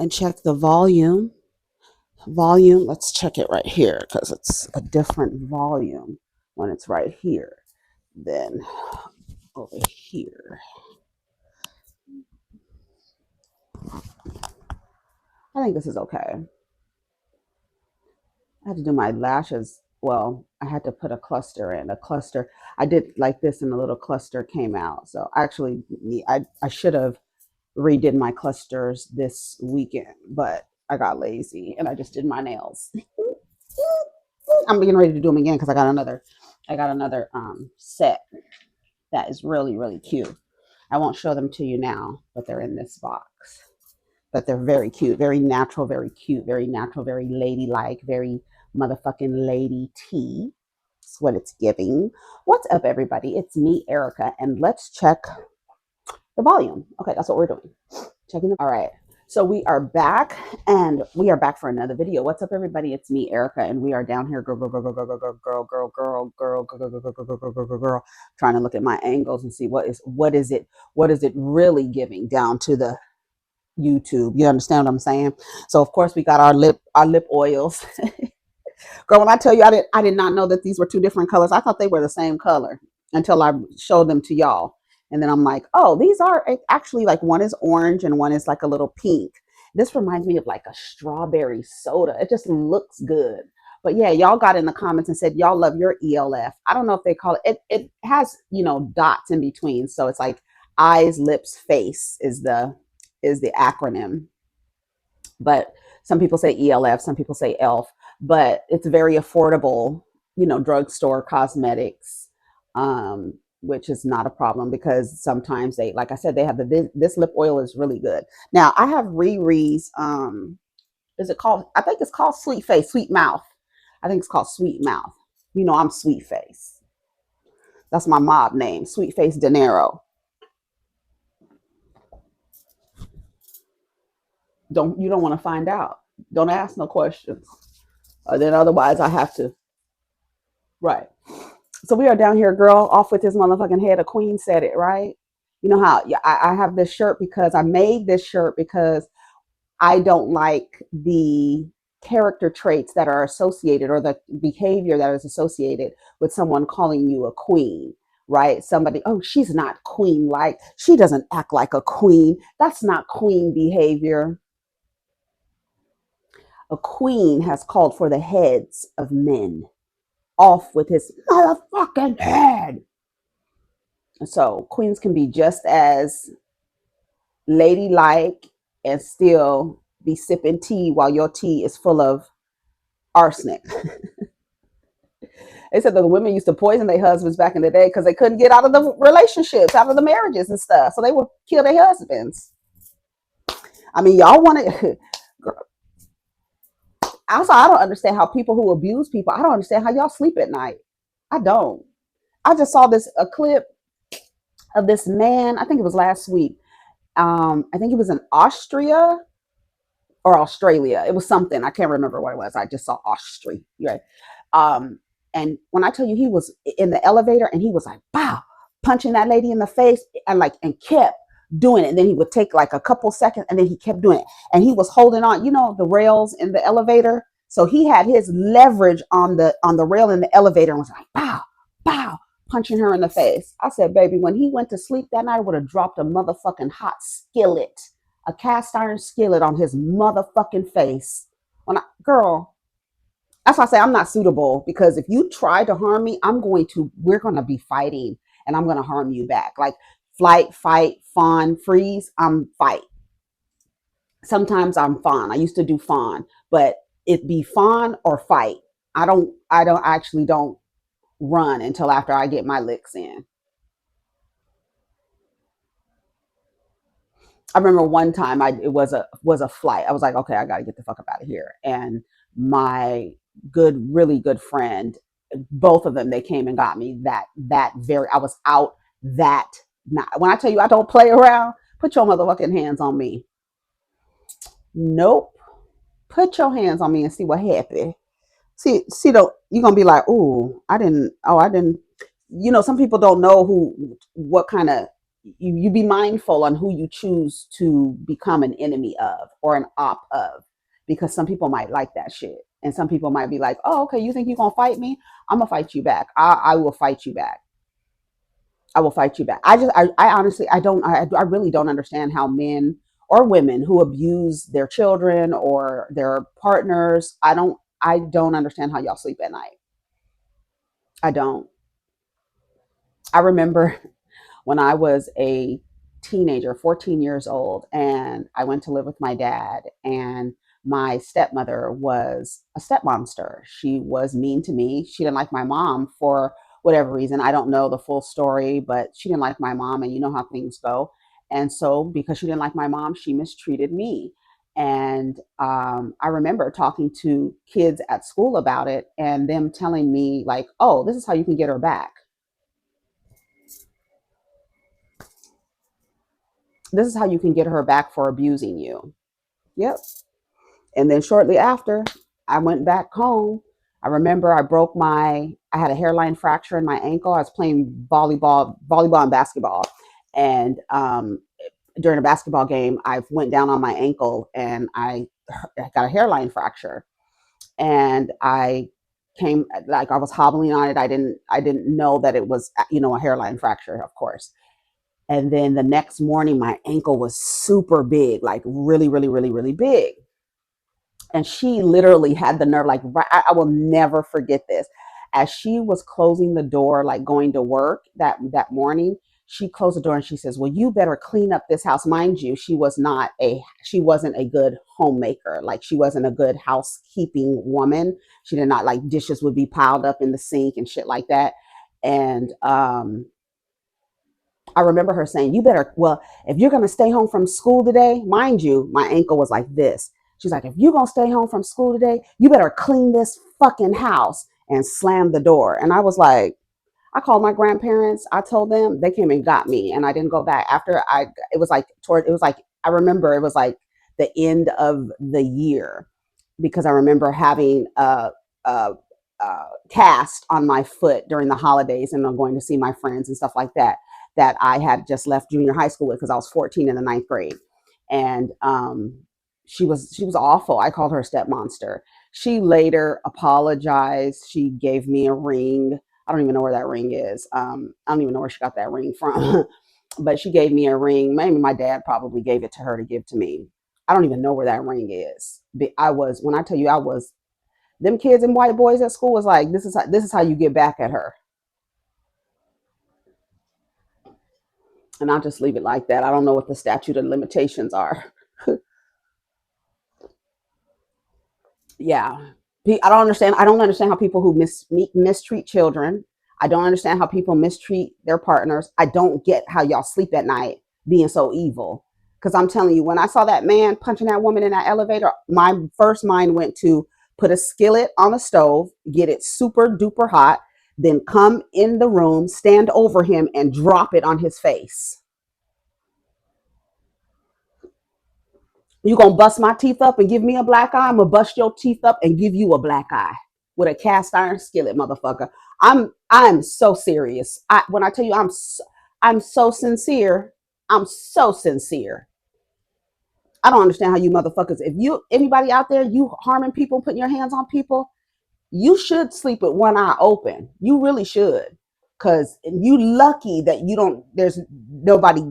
and check the volume. Volume, let's check it right here because it's a different volume when it's right here than over here. I think this is okay. I had to do my lashes. Well, I had to put a cluster in. A cluster. I did like this and a little cluster came out. So actually, I should have redid my clusters this weekend, but I got lazy and I just did my nails. I'm getting ready to do them again because I got another set that is really, really cute. I won't show them to you now, but they're in this box. But they're very cute, very natural, very cute, very natural, very ladylike, very motherfucking lady tea. That's what it's giving. What's up, everybody? It's me, Erica, and let's check the volume. Okay, that's what we're doing. Checking the. All right. So we are back, and we are back for another video. What's up, everybody? It's me, Erica, and we are down here, girl, trying to look at my angles and see what is it really giving down to the YouTube. You understand what I'm saying? So of course we got our lip oils. Girl, when I tell you I did not know that these were two different colors. I thought they were the same color until I showed them to y'all. And then I'm like, oh, these are actually like one is orange and one is like a little pink. This reminds me of like a strawberry soda. It just looks good. But yeah, y'all got in the comments and said y'all love your ELF. I don't know if they call it has, dots in between. So it's like eyes, lips, face is the acronym. But some people say ELF, some people say ELF, but it's very affordable, drugstore cosmetics, which is not a problem because sometimes they, like I said, they have this lip oil is really good. Now I have Riri's, is it called, I think it's called Sweet Face, Sweet Mouth. I think it's called Sweet Mouth. I'm Sweet Face. That's my mob name, Sweet Face Dinero. You don't want to find out. Don't ask no questions. Then otherwise I have to. Right. So we are down here, girl, off with this motherfucking head. A queen said it, right? You know how I have this shirt because I made this shirt because I don't like the character traits that are associated or the behavior that is associated with someone calling you a queen, right? Somebody, oh, she's not queen like. She doesn't act like a queen. That's not queen behavior. A queen has called for the heads of men. Off with his motherfucking head. So queens can be just as ladylike and still be sipping tea while your tea is full of arsenic. They said that the women used to poison their husbands back in the day because they couldn't get out of the relationships, out of the marriages and stuff. So they would kill their husbands. I mean, y'all want to. Also, I don't understand how people who abuse people, I don't understand how y'all sleep at night. I don't. I just saw a clip of this man, I think it was last week. I think it was in Austria or Australia. It was something. I can't remember what it was. I just saw Austria. Right. And when I tell you he was in the elevator and he was like, wow, punching that lady in the face and kept doing it. And then he would take like a couple seconds and then he kept doing it. And he was holding on, the rails in the elevator. So he had his leverage on the rail in the elevator and was like, pow, pow, punching her in the face. I said, baby, when he went to sleep that night, I would have dropped a motherfucking hot skillet, a cast iron skillet on his motherfucking face. Girl, that's why I say I'm not suitable, because if you try to harm me, we're going to be fighting and I'm going to harm you back. Like flight, fight, fawn, freeze, I'm fight. Sometimes I'm fawn. I used to do fawn, but it be fawn or fight. I don't run until after I get my licks in. I remember one time it was a flight. I was like, okay, I got to get the fuck up out of here. And my really good friend, both of them, they came and got me I was out that night. When I tell you I don't play around, put your motherfucking hands on me. Nope. Put your hands on me and see what happened. See, you're going to be like, I didn't, some people don't know what kind of you be mindful on who you choose to become an enemy of or an op of, because some people might like that shit, and some people might be like, oh, okay, you think you're gonna fight me? I'm gonna fight you back. I will fight you back. I will fight you back. I honestly, I really don't understand how men or women who abuse their children or their partners. I don't understand how y'all sleep at night. I don't. I remember when I was a teenager, 14 years old, and I went to live with my dad, and my stepmother was a step monster. She was mean to me. She didn't like my mom for whatever reason. I don't know the full story, but she didn't like my mom, and you know how things go. And so, because she didn't like my mom, she mistreated me. And I remember talking to kids at school about it, and them telling me, like, oh, this is how you can get her back. This is how you can get her back for abusing you. Yep. And then shortly after, I went back home. I remember I had a hairline fracture in my ankle. I was playing volleyball and basketball. And during a basketball game, I went down on my ankle and I got a hairline fracture. And I came, like, I was hobbling on it. I didn't know that it was, a hairline fracture, of course. And then the next morning, my ankle was super big, like really, really, really, really big. And she literally had the nerve, like, I will never forget this. As she was closing the door, like going to work that morning, she closed the door and she says, well, you better clean up this house. Mind you, she wasn't a good homemaker. Like, she wasn't a good housekeeping woman. She did not, like, dishes would be piled up in the sink and shit like that. And I remember her saying, you better, well, if you're going to stay home from school today, mind you, my ankle was like this. She's like, if you're going to stay home from school today, you better clean this fucking house, and slam the door. And I was like, I called my grandparents. I told them, they came and got me, and I didn't go back. It was like, I remember it was like the end of the year, because I remember having a cast on my foot during the holidays, and I'm going to see my friends and stuff like that, that I had just left junior high school with, because I was 14 in the ninth grade. And she was awful. I called her a step monster. She later apologized. She gave me a ring. I don't even know where that ring is. I don't even know where she got that ring from. But she gave me a ring. Maybe my dad probably gave it to her to give to me. I don't even know where that ring is. But when I tell you, I was, them kids and white boys at school was like, this is how you get back at her. And I'll just leave it like that. I don't know what the statute of limitations are. Yeah. I don't understand. I don't understand how people who mistreat children. I don't understand how people mistreat their partners. I don't get how y'all sleep at night being so evil. Because I'm telling you, when I saw that man punching that woman in that elevator, my first mind went to put a skillet on the stove, get it super duper hot, then come in the room, stand over him, and drop it on his face. You gonna bust my teeth up and give me a black eye? I'm gonna bust your teeth up and give you a black eye with a cast iron skillet, motherfucker. I'm so serious. When I tell you I'm so sincere. I'm so sincere. I don't understand how you motherfuckers. If you anybody out there, you harming people, putting your hands on people, you should sleep with one eye open. You really should, because you lucky that you don't. There's nobody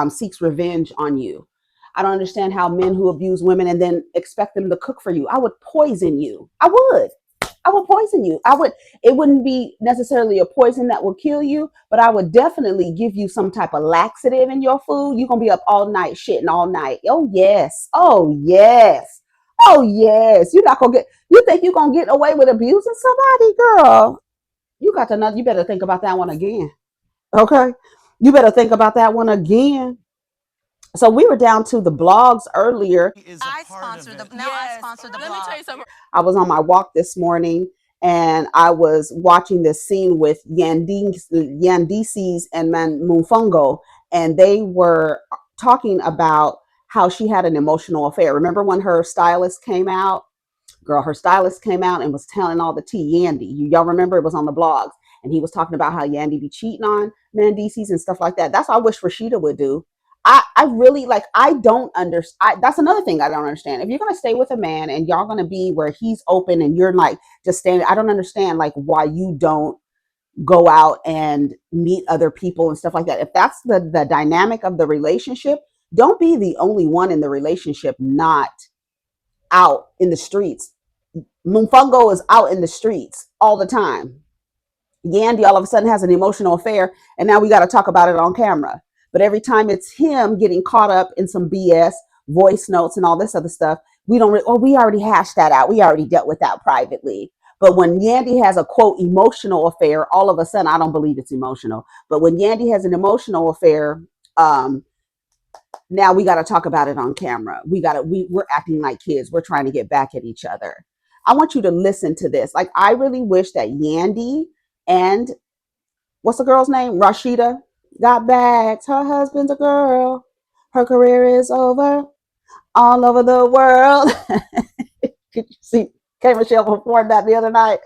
seeks revenge on you. I don't understand how men who abuse women and then expect them to cook for you. I would poison you. I would. I would poison you. I would. It wouldn't be necessarily a poison that will kill you, but I would definitely give you some type of laxative in your food. You're gonna be up all night shitting all night. Oh yes. Oh yes. Oh yes. You're not gonna get. You think you're gonna get away with abusing somebody, girl? You got to know. You better think about that one again. Okay. You better think about that one again. So we were down to the blogs earlier. I sponsor the now I sponsor the blog. I was on my walk this morning, and I was watching this scene with Yandeecees and Munfungo, and they were talking about how she had an emotional affair. Remember when her stylist came out? Girl, her stylist came out and was telling all the tea. Yandy, y'all remember, it was on the blogs. and he was talking about how Yandy be cheating on Mandeecees and stuff like that. That's what I wish Rashida would do. I really like, I don't understand. That's another thing I don't understand. If you're gonna stay with a man and y'all gonna be where he's open and you're like just standing, I don't understand like why you don't go out and meet other people and stuff like that. If that's the dynamic of the relationship, don't be the only one in the relationship not out in the streets. Mumfungo is out in the streets all the time. Yandy all of a sudden has an emotional affair, and now we got to talk about it on camera. But every time it's him getting caught up in some BS, voice notes, and all this other stuff, we don't. We already hashed that out. We already dealt with that privately. But when Yandy has a quote emotional affair, all of a sudden I don't believe it's emotional. But when Yandy has an emotional affair, um, now we got to talk about it on camera. We're acting like kids. We're trying to get back at each other. I want you to listen to this. Like, I really wish that Yandy and what's the girl's name? Rashida got bags. Her husband's a girl. Her career is over all over the world. Could you see K Michelle performed that the other night?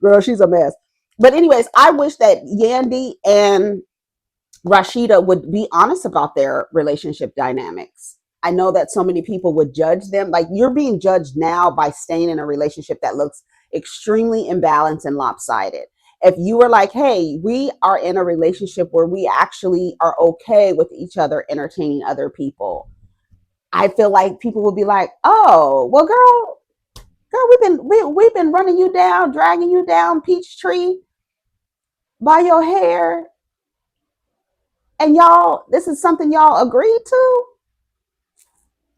Girl, she's a mess. But anyways, I wish that Yandy and Rashida would be honest about their relationship dynamics. I know that so many people would judge them. Like, you're being judged now by staying in a relationship that looks extremely imbalanced and lopsided. If you were like, hey, we are in a relationship where we actually are okay with each other entertaining other people, I feel like people would be like, oh, well, girl, we've been running you down, dragging you down Peachtree by your hair, and y'all, this is something y'all agreed to,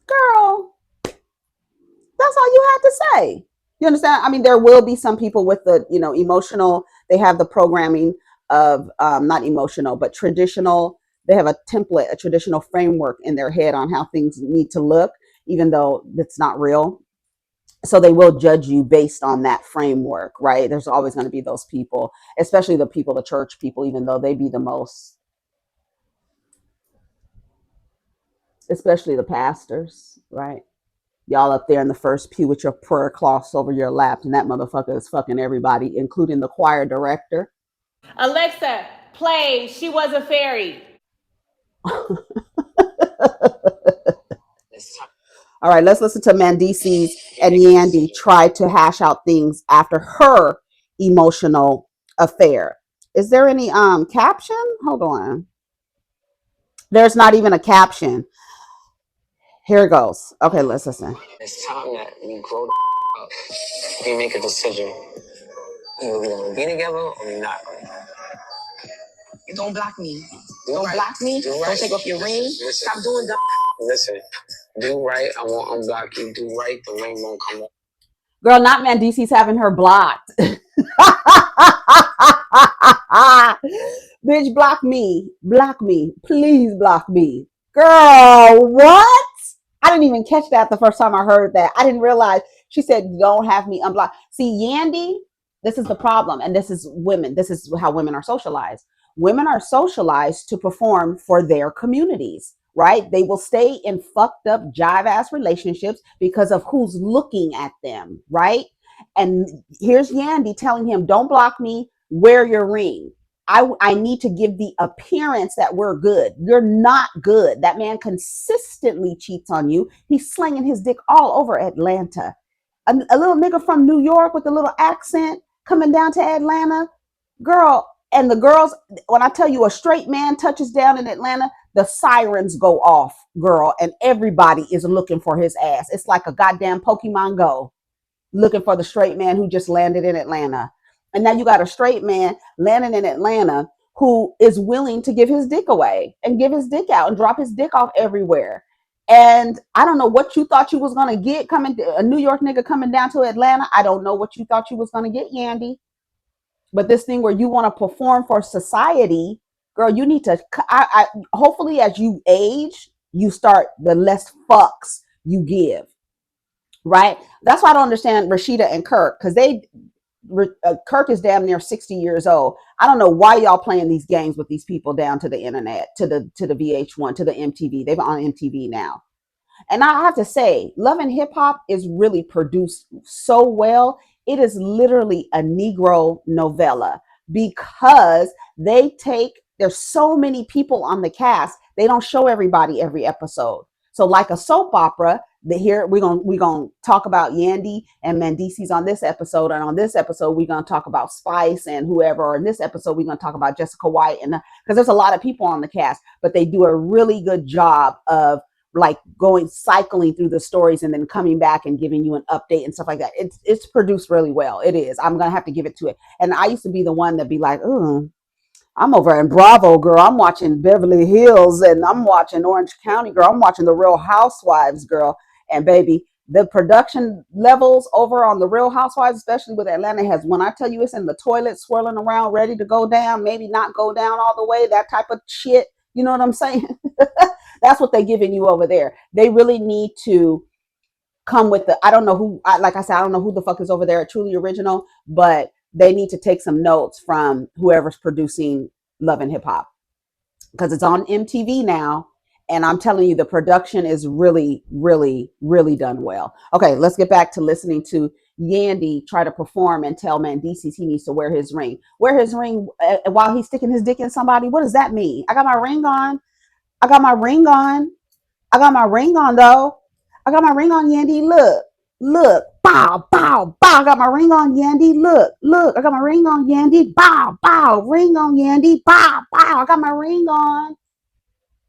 girl. That's all you have to say. You understand? I mean, there will be some people with the, emotional. They have the programming of not emotional, but traditional. They have a template, a traditional framework in their head on how things need to look, even though it's not real. So they will judge you based on that framework, right? There's always going to be those people, especially the people, the church people, even though they be the most, especially the pastors, right? Y'all up there in the first pew with your prayer cloths over your lap, and that motherfucker is fucking everybody, including the choir director. Alexa, play She Was a Fairy. All right, let's listen to Mandeecees and Yandy try to hash out things after her emotional affair. Is there any caption? Hold on. There's not even a caption. Here it goes. Okay, let's listen. It's time that we grow the up. We make a decision. Either we're gonna be together or we're not. You don't block me. Don't block me. Don't take off your ring. Stop doing that. Listen, do right. I won't unblock you. Do right. The ring won't come up. Girl, not Mandeecees having her blocked. Bitch, block me. Block me. Please block me. Girl, what? I didn't even catch that the first time I heard that. I didn't realize she said, don't have me unblocked. See, Yandy, this is the problem. And this is women. This is how women are socialized. Women are socialized to perform for their communities, right? They will stay in fucked up jive ass relationships because of who's looking at them, right? And here's Yandy telling him, don't block me, wear your ring. I need to give the appearance that we're good. You're not good. That man consistently cheats on you. He's slinging his dick all over Atlanta. A little nigga from New York with a little accent coming down to Atlanta. Girl, and the girls, when I tell you a straight man touches down in Atlanta, the sirens go off, girl, and everybody is looking for his ass. It's like a goddamn Pokemon Go looking for the straight man who just landed in Atlanta. And now you got a straight man landing in Atlanta who is willing to give his dick away and give his dick out and drop his dick off everywhere. And I don't know what you thought you was gonna get coming to a New York nigga coming down to Atlanta. I don't know what you thought you was gonna get, Yandy. But this thing where you want to perform for society, girl, you need to. Hopefully, as you age, you start the less fucks you give, right? That's why I don't understand Rashida and Kirk, because Kirk is damn near 60 years old. I don't know why y'all playing these games with these people down to the internet, to the VH1, to the MTV. They're on MTV now. And I have to say, Love and Hip Hop is really produced so well. It is literally a Negro novella. because there's so many people on the cast, they don't show everybody every episode. So like a soap opera, here we're gonna talk about Yandy and Mandeecees on this episode, and on this episode we're gonna talk about Spice and whoever. Or in this episode we're gonna talk about Jessica White, and because there's a lot of people on the cast, but they do a really good job of like going cycling through the stories and then coming back and giving you an update and stuff like that. It's produced really well. It is. I'm gonna have to give it to it. And I used to be the one that be like, oh, I'm over in Bravo, girl. I'm watching Beverly Hills and I'm watching Orange County, girl. I'm watching The Real Housewives, girl. And baby, the production levels over on The Real Housewives, especially with Atlanta, has, when I tell you it's in the toilet swirling around, ready to go down, maybe not go down all the way, that type of shit. You know what I'm saying? That's what they're giving you over there. They really need to come with the, I don't know who, like I said, I don't know who the fuck is over there at Truly Original, but they need to take some notes from whoever's producing Love and Hip Hop, because it's on MTV now. And I'm telling you, the production is really, really, really done well. Okay, let's get back to listening to Yandy try to perform and tell Mandeecees he needs to wear his ring. Wear his ring while he's sticking his dick in somebody. What does that mean? I got my ring on. I got my ring on. I got my ring on though. I got my ring on, Yandy. Look, look, bow, bow, bow. I got my ring on, Yandy. Look, look. I got my ring on, Yandy. Bow, bow. Ring on, Yandy. Bow, bow. I got my ring on.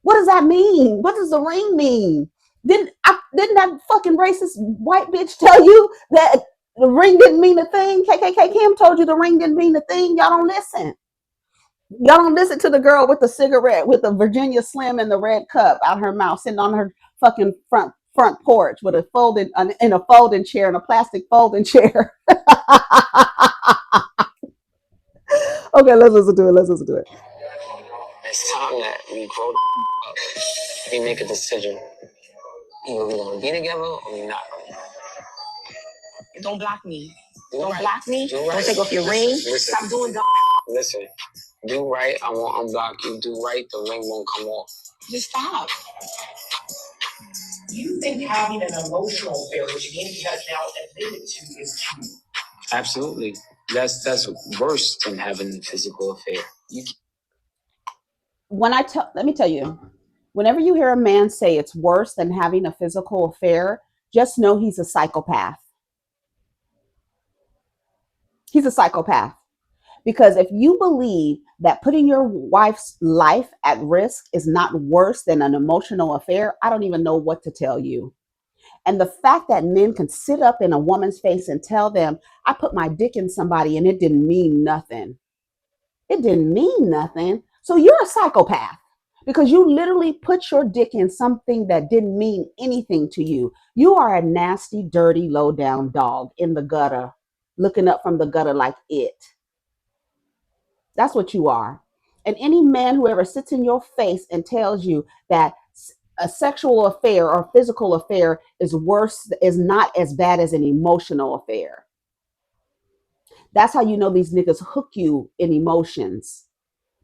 What does that mean? What does the ring mean? Didn't that fucking racist white bitch tell you that the ring didn't mean a thing? KKK Kim told you the ring didn't mean a thing. Y'all don't listen. Y'all don't listen to the girl with the cigarette, with the Virginia Slim in the red cup out her mouth, sitting on her fucking front porch with a in a folding chair, in a plastic folding chair. Okay, let's listen to it. Let's listen to it. It's time that we grow up. We make a decision. Either we're gonna be together or we're not. Don't block me. Don't block me. Don't take off your ring. Stop doing that. Listen, do right. I won't unblock you. Do right. The ring won't come off. Just stop. Do you think having an emotional affair, which Yandy has now admitted to, is true? Absolutely. That's worse than having a physical affair. Let me tell you, whenever you hear a man say it's worse than having a physical affair, just know he's a psychopath. He's a psychopath. Because if you believe that putting your wife's life at risk is not worse than an emotional affair, I don't even know what to tell you. And the fact that men can sit up in a woman's face and tell them, I put my dick in somebody and it didn't mean nothing. It didn't mean nothing. So you're a psychopath because you literally put your dick in something that didn't mean anything to you. You are a nasty, dirty, low down dog in the gutter, looking up from the gutter like it. That's what you are. And any man who ever sits in your face and tells you that a sexual affair or physical affair is worse, is not as bad as an emotional affair. That's how you know these niggas hook you in emotions,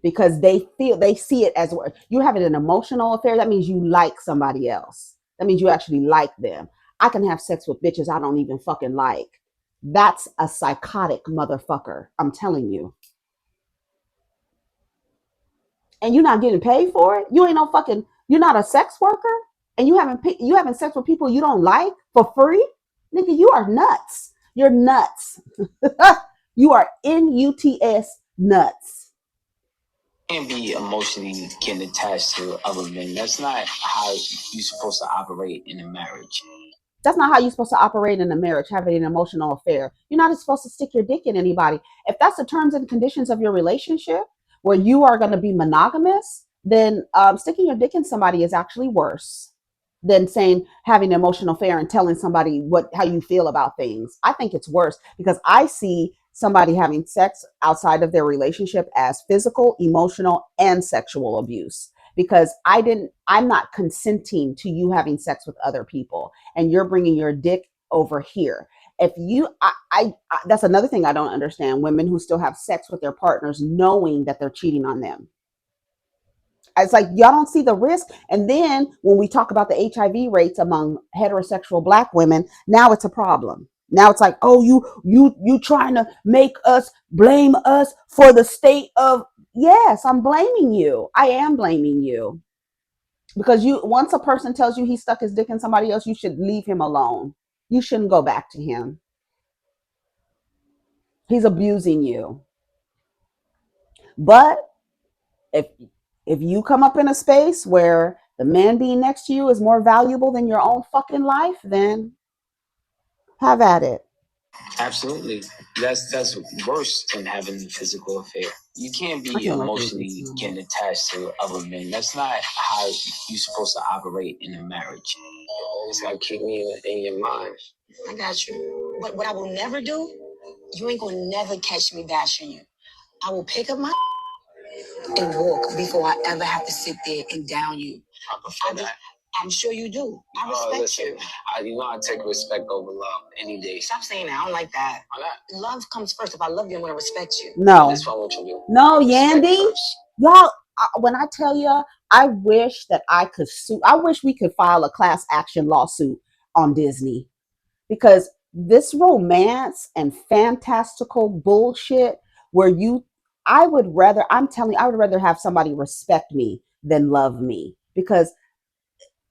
because they see it as you're having an emotional affair. That means you like somebody else. That means you actually like them. I can have sex with bitches I don't even fucking like. That's a psychotic motherfucker. I'm telling you. And you're not getting paid for it. You ain't no fucking. You're not a sex worker, and you having sex with people you don't like for free, nigga. You are nuts. You're nuts. You are nuts nuts. Can't be emotionally getting attached to other men. That's not how you're supposed to operate in a marriage. That's not how you're supposed to operate in a marriage, having an emotional affair. You're not supposed to stick your dick in anybody. If that's the terms and conditions of your relationship, where you are going to be monogamous, then sticking your dick in somebody is actually worse than saying having an emotional affair and telling somebody how you feel about things. I think it's worse because I see somebody having sex outside of their relationship as physical, emotional, and sexual abuse, because I'm not consenting to you having sex with other people and you're bringing your dick over here. If you I that's another thing I don't understand, women who still have sex with their partners knowing that they're cheating on them. It's like y'all don't see the risk. And then when we talk about the HIV rates among heterosexual black women, now it's a problem. Now it's like, oh, you trying to make us blame us for the state of. Yes, I'm blaming you. I am blaming you. Because you once a person tells you he stuck his dick in somebody else, you should leave him alone. You shouldn't go back to him. He's abusing you. But if if you come up in a space where the man being next to you is more valuable than your own fucking life, then have at it. Absolutely. That's worse than having a physical affair. You can't I be can't wait for this emotionally to getting attached to other men. That's not how you're supposed to operate in a marriage. You always gotta keep me in your mind. I got you. But what I will never do, you ain't gonna never catch me bashing you. I will pick up my and walk before I ever have to sit there and down you. I prefer that. I'm sure you do. I respect you. I take respect over love any day. Stop saying that. I don't like that. Why not? Love comes first. If I love you, I'm gonna respect you. No. That's what I want you to do. No, Respect Yandy. first. Y'all, when I tell you, I wish that I could sue. I wish we could file a class action lawsuit on Disney, because this romance and fantastical bullshit where I'm telling you, I would rather have somebody respect me than love me, because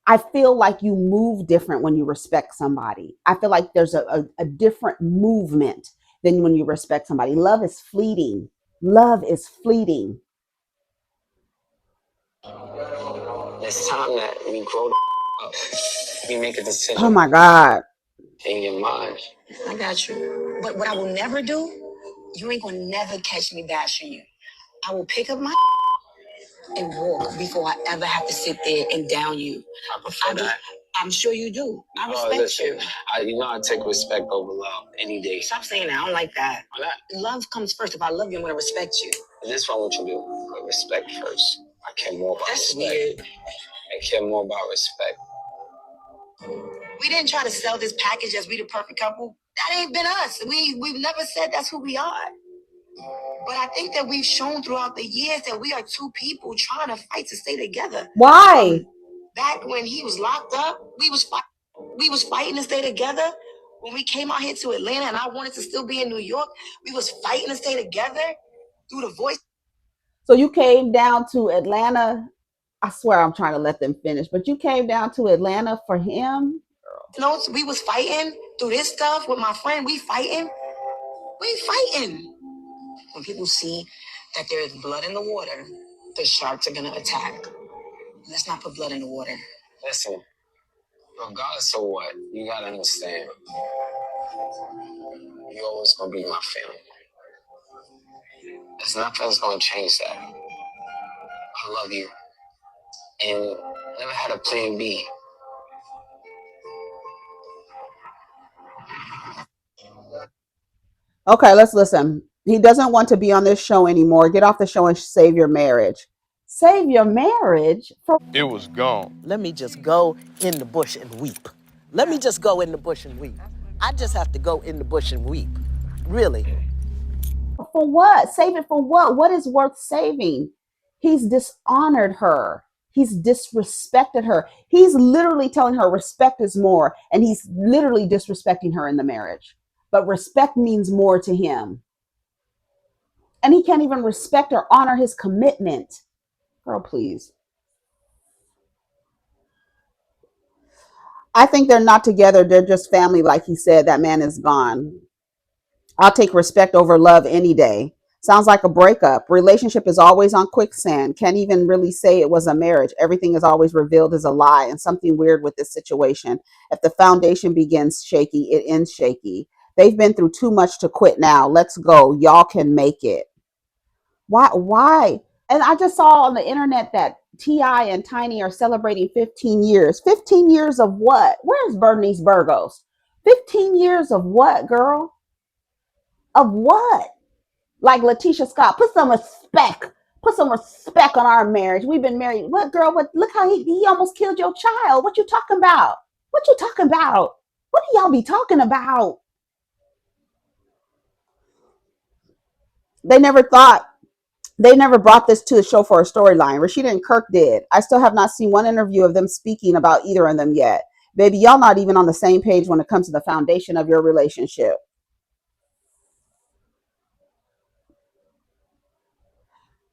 I feel like you move different when you respect somebody. I feel like there's a different movement than when you respect somebody. Love is fleeting. Love is fleeting. It's time that we grow up. We make a Oh decision my God. in your mind. I got you. But what I will never do, you ain't gonna never catch me bashing you. I will pick up my and walk before I ever have to sit there and down you. I prefer that. I'm sure you do. I respect you. I take respect over love any day. Stop saying that. I don't like that. Why not? Love comes first. If I love you, I'm gonna respect you. And this is what I want you to do. Put respect first. I care more about respect. That's weird. I care more about respect. We didn't try to sell this package as we the perfect couple. That ain't been us. We've never said that's who we are. But I think that we've shown throughout the years that we are two people trying to fight to stay together. Why? Back when he was locked up, we was fighting to stay together. When we came out here to Atlanta and I wanted to still be in New York, we was fighting to stay together through the voice. So you came down to Atlanta. I swear I'm trying to let them finish, but you came down to Atlanta for him. Notes, we was fighting through this stuff with my friend. We fighting. We fighting. When people see that there is blood in the water, the sharks are gonna attack. Let's not put blood in the water. Listen, regardless of what, you gotta understand, you're always gonna be my family. There's nothing that's gonna change that. I love you. And never had a plan B. Okay, let's listen. He doesn't want to be on this show anymore. Get off the show and save your marriage. Save your marriage for. It was gone. Let me just go in the bush and weep. Let me just go in the bush and weep. I just have to go in the bush and weep. Really. For what? Save it for what? What is worth saving? He's dishonored her. He's disrespected her. He's literally telling her respect is more, and he's literally disrespecting her in the marriage. But respect means more to him. And he can't even respect or honor his commitment. Girl, please. I think they're not together. They're just family, like he said. That man is gone. I'll take respect over love any day. Sounds like a breakup. Relationship is always on quicksand. Can't even really say it was a marriage. Everything is always revealed as a lie, and something weird with this situation. If the foundation begins shaky, it ends shaky. They've been through too much to quit now. Let's go. Y'all can make it. Why? Why? And I just saw on the internet that T.I. and Tiny are celebrating 15 years. 15 years of what? Where's Bernice Burgos? 15 years of what, girl? Of what? Like Letitia Scott, put some respect. Put some respect on our marriage. We've been married. What, girl? What? Look how he almost killed your child. What you talking about? What you talking about? What do y'all be talking about? They never thought. They never brought this to the show for a storyline. Rashida and Kirk did. I still have not seen one interview of them speaking about either of them yet. Baby, y'all not even on the same page when it comes to the foundation of your relationship.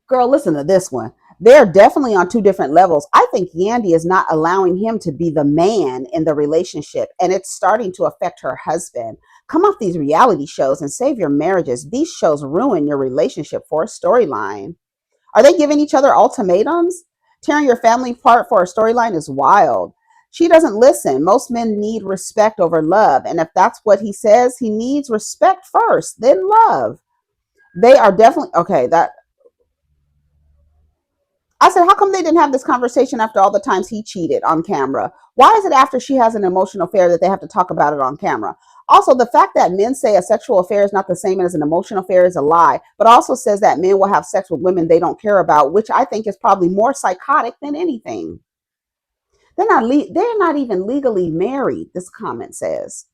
Girl, listen to this one. They're definitely on two different levels. I think Yandy is not allowing him to be the man in the relationship, and it's starting to affect her husband. Come off these reality shows and save your marriages. These shows ruin your relationship for a storyline. Are they giving each other ultimatums? Tearing your family apart for a storyline is wild. She doesn't listen. Most men need respect over love. And if that's what he says, he needs respect first, then love. They are definitely okay. That I said, how come they didn't have this conversation after all the times he cheated on camera? Why is it after she has an emotional affair that they have to talk about it on camera? Also, the fact that men say a sexual affair is not the same as an emotional affair is a lie, but also says that men will have sex with women they don't care about, which I think is probably more psychotic than anything. They're not even legally married, this comment says.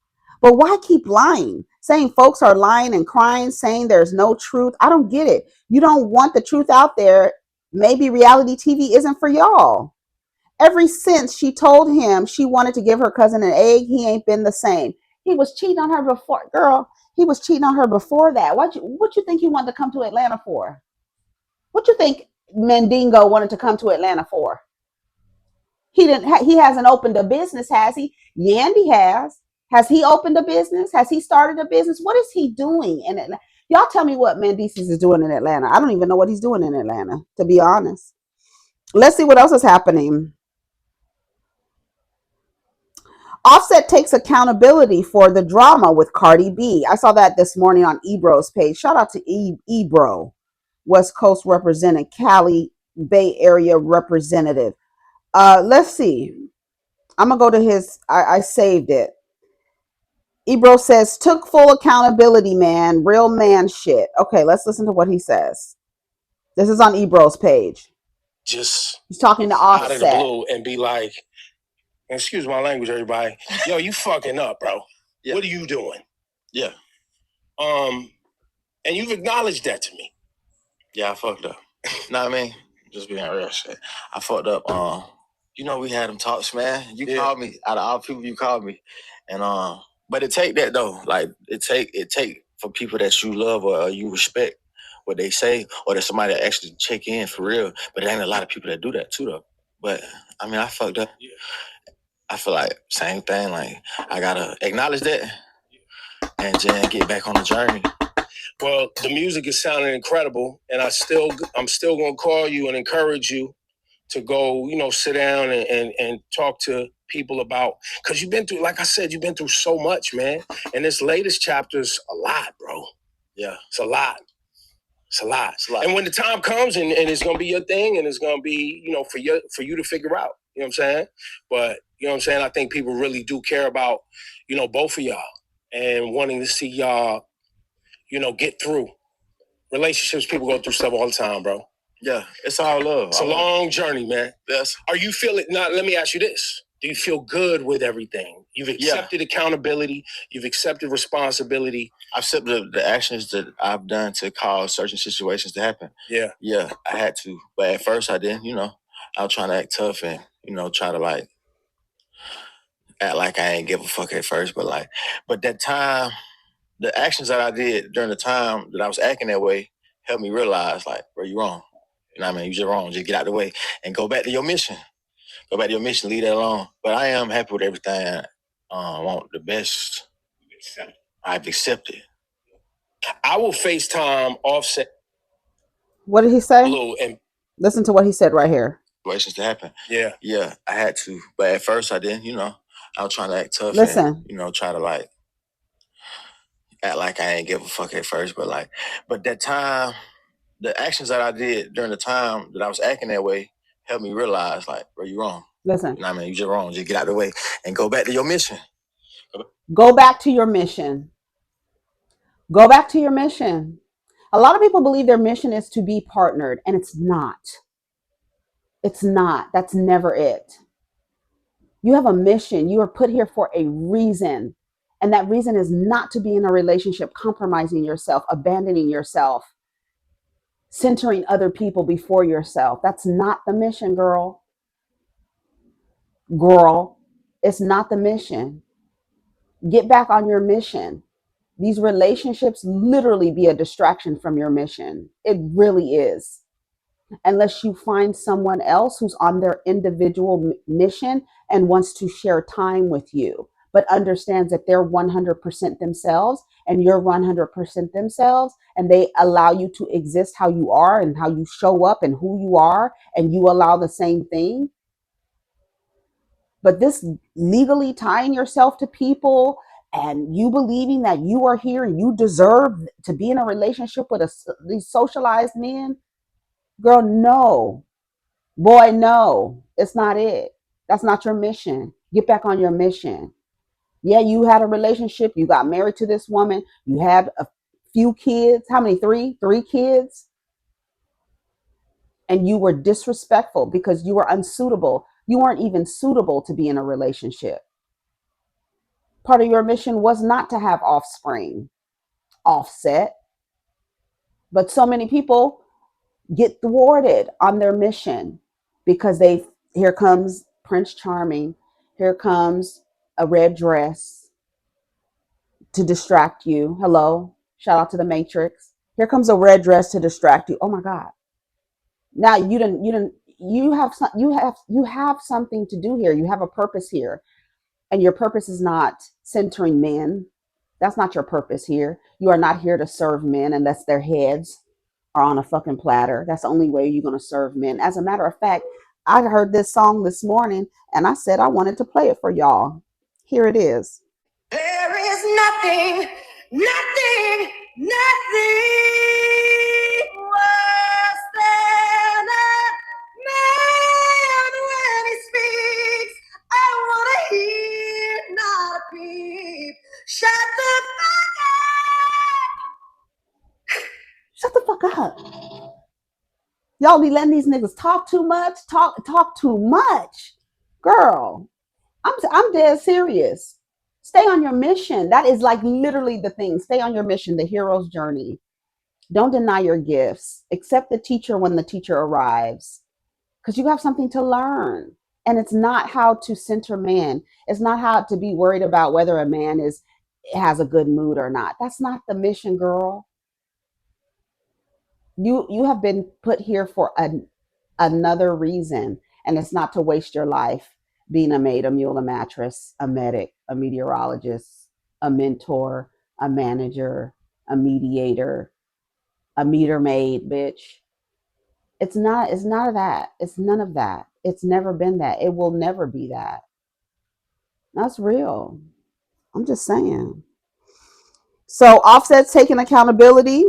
But why keep lying? Saying folks are lying and crying, saying there's no truth. I don't get it. You don't want the truth out there. Maybe reality TV isn't for y'all. Ever since she told him she wanted to give her cousin an egg, he ain't been the same. He was cheating on her before, girl. He was cheating on her before that. What you think he wanted to come to Atlanta for? What you think Mendingo wanted to come to Atlanta for? He didn't. He hasn't opened a business, has he? Yandy has. Has he opened a business? Has he started a business? What is he doing in Atlanta? Y'all tell me what Mandeecees is doing in Atlanta. I don't even know what he's doing in Atlanta, to be honest. Let's see what else is happening. Offset takes accountability for the drama with Cardi B. I saw that this morning on Ebro's page. Shout out to Ebro, West Coast representative, Cali Bay Area representative. Let's see. I'm gonna go to his. I saved it. Ebro says, took full accountability, man. Real man shit. Okay, let's listen to what he says. This is on Ebro's page. Just He's talking to out of the Offset. blue and be like, excuse my language, everybody. Yo, you fucking up, bro. Yeah. What are you doing? Yeah. And you've acknowledged that to me. Yeah, I fucked up. Know what I mean? Just being real shit. I fucked up. You know, we had them talks, man. You called me out of all people. You called me, and but it take that though. Like it take for people that you love or you respect what they say, or that somebody that actually check in for real. But there ain't a lot of people that do that too, though. But I mean, I fucked up. Yeah. I feel like same thing. Like I gotta acknowledge that and then get back on the journey. Well, the music is sounding incredible, and I'm still gonna call you and encourage you to go, sit down and talk to people about, because you've been through, like I said, you've been through so much, man. And this latest chapter's a lot, bro. Yeah, it's a lot. It's a lot. It's a lot. And when the time comes and it's gonna be your thing, and it's gonna be, for you to figure out. You know what I'm saying? But you know what I'm saying? I think people really do care about, both of y'all and wanting to see y'all, get through. Relationships, people go through stuff all the time, bro. Yeah, it's all love. It's a long journey, man. Yes. Are you feeling? Now, let me ask you this: do you feel good with everything? You've accepted accountability. You've accepted responsibility. I've accepted the actions that I've done to cause certain situations to happen. Yeah. Yeah, I had to, but at first I didn't. I was trying to act tough and try to like act like I ain't give a fuck at first, but that time, the actions that I did during the time that I was acting that way helped me realize, like, bro, you wrong. You know what I mean? You just wrong. Just get out the way and go back to your mission. Go back to your mission, leave that alone. But I am happy with everything. I want the best. I've accepted. I will FaceTime Offset. What did he say? And listen to what he said right here. Situations to happen. Yeah. Yeah, I had to. But at first I didn't, I was trying to act tough Listen. and, try to like act like I ain't give a fuck at first. But that time, the actions that I did during the time that I was acting that way helped me realize, like, bro, you wrong. Listen. You know what I mean? You just wrong. Just get out of the way and go back to your mission. Go back to your mission. Go back to your mission. A lot of people believe their mission is to be partnered, and it's not. It's not. That's never it. You have a mission. You are put here for a reason. And that reason is not to be in a relationship, compromising yourself, abandoning yourself, centering other people before yourself. That's not the mission, girl. Girl. It's not the mission. Get back on your mission. These relationships literally be a distraction from your mission. It really is. Unless you find someone else who's on their individual mission and wants to share time with you, but understands that they're 100% themselves and you're 100% themselves, and they allow you to exist how you are and how you show up and who you are, and you allow the same thing. But this legally tying yourself to people and you believing that you are here and you deserve to be in a relationship with these socialized men, girl, no. Boy, no, it's not it. That's not your mission. Get back on your mission. Yeah, you had a relationship. You got married to this woman. You had a few kids. How many? Three kids. And you were disrespectful because you were unsuitable. You weren't even suitable to be in a relationship. Part of your mission was not to have offspring, offset. But so many people get thwarted on their mission because here comes Prince Charming, here comes a red dress to distract you. Hello, shout out to the Matrix. Here comes a red dress to distract you. Oh my God! Now you have something to do here. You have a purpose here, and your purpose is not centering men. That's not your purpose here. You are not here to serve men unless their heads are on a fucking platter. That's the only way you're going to serve men. As a matter of fact, I heard this song this morning and I said I wanted to play it for y'all. Here it is. There is nothing, nothing, nothing worse than a man when he speaks. I want to hear, not a peep. Shut the fuck up. Shut the fuck up. Y'all be letting these niggas talk too much, talk too much. Girl, I'm dead serious. Stay on your mission. That is like literally the thing. Stay on your mission, the hero's journey. Don't deny your gifts. Accept the teacher when the teacher arrives, because you have something to learn. And it's not how to center man. It's not how to be worried about whether a man has a good mood or not. That's not the mission, girl. You have been put here for another reason, and it's not to waste your life being a maid, a mule, a mattress, a medic, a meteorologist, a mentor, a manager, a mediator, a meter maid, bitch. It's not that. It's none of that. It's never been that. It will never be that. That's real. I'm just saying. So Offset's taking accountability.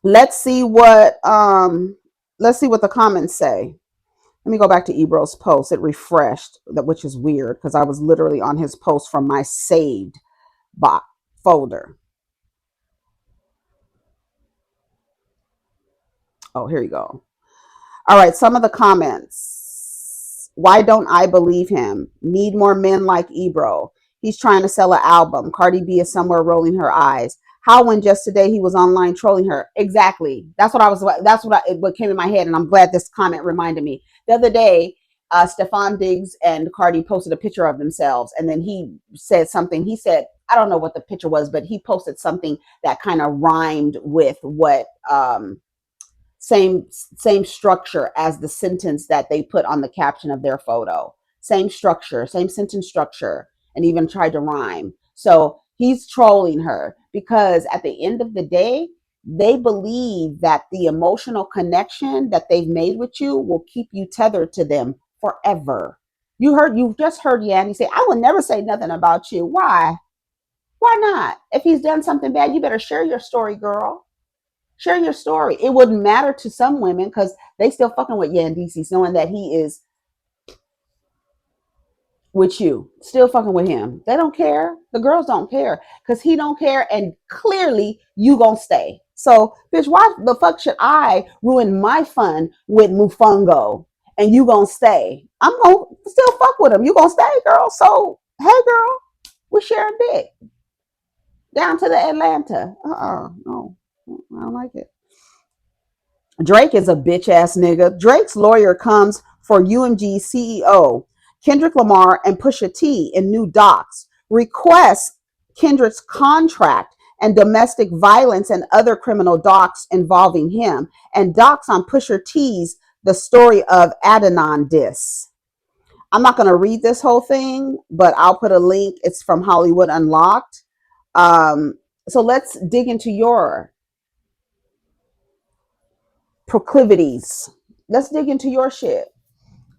Let's see what the comments say. Let me go back to Ebro's post. It refreshed, which is weird because I was literally on his post from my saved box folder. Oh, here you go. All right, some of the comments. Why don't I believe him? Need more men like Ebro. He's trying to sell an album. Cardi B is somewhere rolling her eyes. How when just today he was online trolling her? Exactly. What came in my head, and I'm glad this comment reminded me. The other day, Stefan Diggs and Cardi posted a picture of themselves, and then he said something. He said, I don't know what the picture was, but he posted something that kind of rhymed with what same structure as the sentence that they put on the caption of their photo. Same structure, same sentence structure, and even tried to rhyme. So he's trolling her because at the end of the day, they believe that the emotional connection that they've made with you will keep you tethered to them forever. You just heard Yandy say, I will never say nothing about you. Why? Why not? If he's done something bad, you better share your story, girl. Share your story. It wouldn't matter to some women because they still fucking with Mandeecees, knowing that he is with you, still fucking with him. They don't care. The girls don't care because he don't care, and clearly you gonna stay. So, bitch, why the fuck should I ruin my fun with Mufungo and you gonna stay? I'm gonna still fuck with him. You gonna stay, girl? So, hey, girl, we're sharing dick down to the Atlanta. No, I don't like it. Drake is a bitch ass nigga. Drake's lawyer comes for UMG CEO. Kendrick Lamar and Pusha T in new docs requests Kendrick's contract and domestic violence and other criminal docs involving him, and docs on Pusha T's The Story of Adidon diss. I'm not going to read this whole thing, but I'll put a link. It's from Hollywood Unlocked. So let's dig into your proclivities. Let's dig into your shit.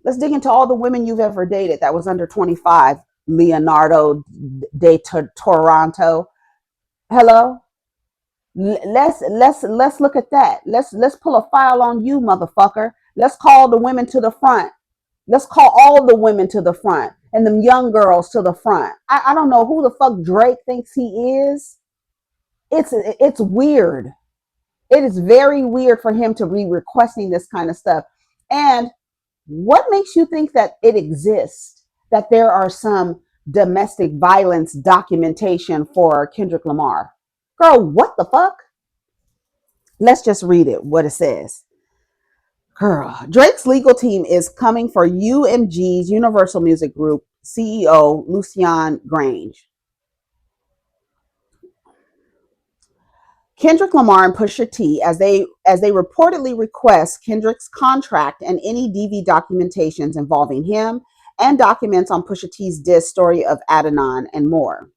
Let's dig into all the women you've ever dated that was under 25. Leonardo de Toronto. Hello. Let's look at that. Let's pull a file on you, motherfucker. Let's call the women to the front. Let's call all the women to the front and them young girls to the front. I don't know who the fuck Drake thinks he is. It's weird. It is very weird for him to be requesting this kind of stuff. And what makes you think that it exists? That there are some domestic violence documentation for Kendrick Lamar? Girl, what the fuck? Let's just read it, what it says. Girl, Drake's legal team is coming for UMG's Universal Music Group CEO Lucian Grange. Kendrick Lamar and Pusha T, as they reportedly request Kendrick's contract and any DV documentations involving him and documents on Pusha T's diss Story of Adidon and more.